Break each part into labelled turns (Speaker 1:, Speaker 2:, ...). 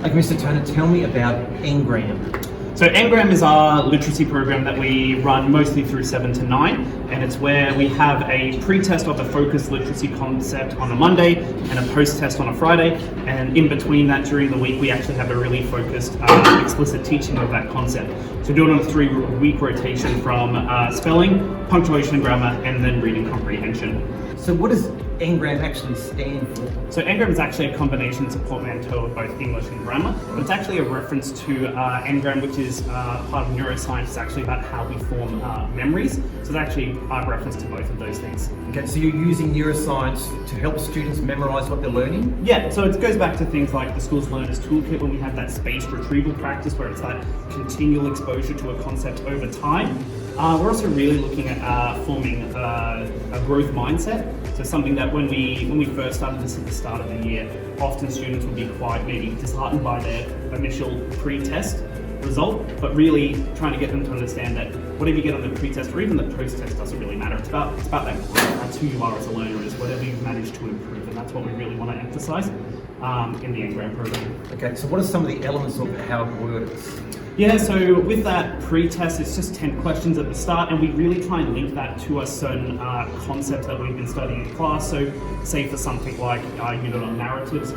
Speaker 1: Okay, Mr. Turner, tell me about ENGRAM.
Speaker 2: So ENGRAM is our literacy program that we run mostly through 7 to 9, and it's where we have a pre-test of the focused literacy concept on a Monday and a post-test on a Friday, and in between that during the week we actually have a really focused explicit teaching of that concept. So we do it on a 3-week rotation from spelling, punctuation and grammar, and then reading comprehension.
Speaker 1: So what does ENGRAM actually stand for?
Speaker 2: So ENGRAM is actually a combination, it's a portmanteau of both English and grammar, but it's actually a reference to ENGRAM, which is part of neuroscience. It's actually about how we form memories. So it's actually a reference to both of those things.
Speaker 1: Okay, so you're using neuroscience to help students memorise what they're learning?
Speaker 2: Yeah, so it goes back to things like the School's Learners Toolkit, when we have that spaced retrieval practice where it's that continual exposure to a concept over time. We're also really looking at forming a growth mindset. So something that when we first started this at the start of the year, often students would be quite maybe disheartened by their initial pre-test result, but really trying to get them to understand that whatever you get on the pre-test or even the post-test doesn't really matter. It's about that growth. That's who you are as a learner, is whatever you've managed to improve, and that's what we really want to emphasise in the ENGRAM program.
Speaker 1: Okay, so what are some of the elements of how it works?
Speaker 2: Yeah, so with that pre-test, it's just 10 questions at the start, and we really try and link that to a certain concept that we've been studying in class. So say for something like unit on narratives,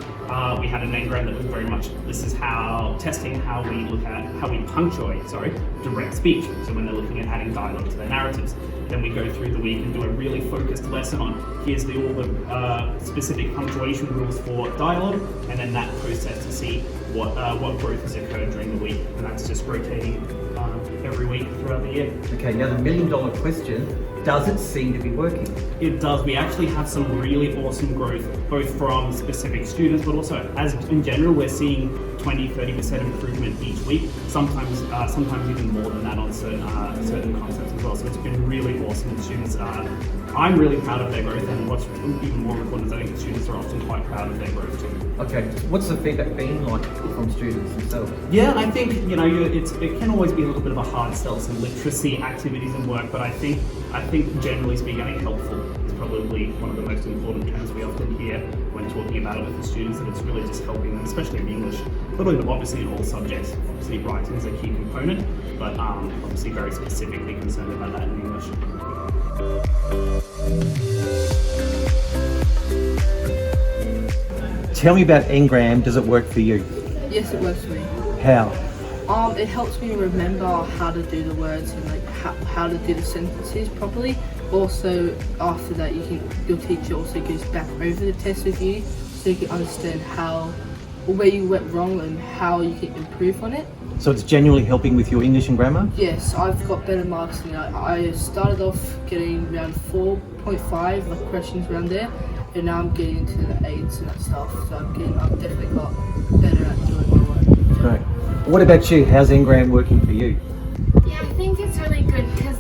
Speaker 2: we had an ENGRAM that was very much, this is testing how we punctuate, direct speech. So when they're looking at adding dialogue to their narratives. Then we go through the week and do a really focused lesson on here's all the specific punctuation rules for dialogue, and then that process to see what growth has occurred during the week, and that's just rotating every week throughout the year.
Speaker 1: Okay, now the $1 million question, does it seem to be working?
Speaker 2: It does. We actually have some really awesome growth, both from specific students, but also as in general, we're seeing 20-30% improvement each week, sometimes even more than that on certain concepts as well. So it's been really awesome. The students I'm really proud of their growth, and what's even more important is I think the students are often quite proud of their growth too.
Speaker 1: Okay, what's the feedback been like from students themselves?
Speaker 2: Yeah, I think it can always be a little bit of a hard sell, some literacy activities and work, but I think generally speaking, helpful is probably one of the most important terms we often hear when talking about it with the students, that it's really just helping them, especially in English, but obviously in all subjects. Obviously writing is a key component, but obviously very specifically concerned about that in English.
Speaker 1: Tell me about ENGRAM. Does it work for you?
Speaker 3: Yes, it works for me.
Speaker 1: How?
Speaker 3: It helps me remember how to do the words and like how to do the sentences properly. Also, after that, your teacher also goes back over the test with you, so you can understand where you went wrong and how you can improve on it.
Speaker 1: So it's genuinely helping with your English and grammar?
Speaker 3: Yes, I've got better marks than that. I started off getting around 4.5, like questions around there, and now I'm getting into the 8s and that stuff. So I've definitely got better at doing my work.
Speaker 1: Great. What about you? How's ENGRAM working for you?
Speaker 4: Yeah, I think it's really good because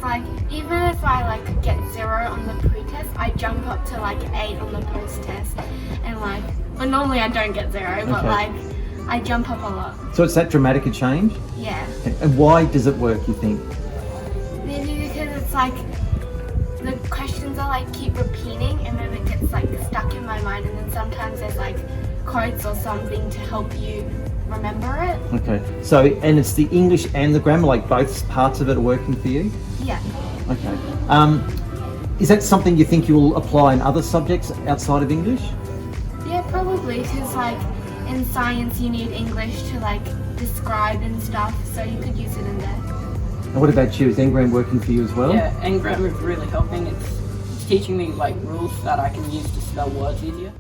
Speaker 4: even if I get 0 on the pre-test, I jump up to 8 on the post-test, and well, normally I don't get 0, but I jump up a lot.
Speaker 1: So it's that dramatic a change?
Speaker 4: Yeah.
Speaker 1: And why does it work, you think?
Speaker 4: Maybe because it's the questions are keep repeating, and then it gets stuck in my mind, and then sometimes there's quotes or something to help you remember it.
Speaker 1: Okay. So, and it's the English and the grammar, both parts of it are working for you?
Speaker 4: Yeah.
Speaker 1: Okay. Is that something you think you will apply in other subjects outside of English?
Speaker 4: Yeah, probably, because in science you need English to describe and stuff, so you could use it in there.
Speaker 1: And what about you? Is ENGRAM working for you as well?
Speaker 5: Yeah, ENGRAM is really helping. It's teaching me rules that I can use to spell words easier.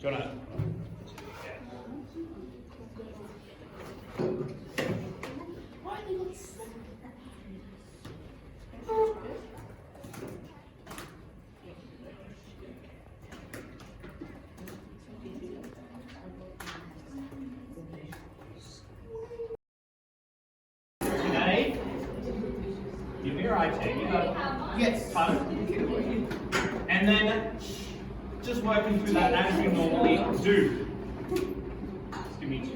Speaker 2: Do you want to? Today, give me your eye check. You got it? Yes. Pardon? And then just working through that as you normally do. Just give me 2.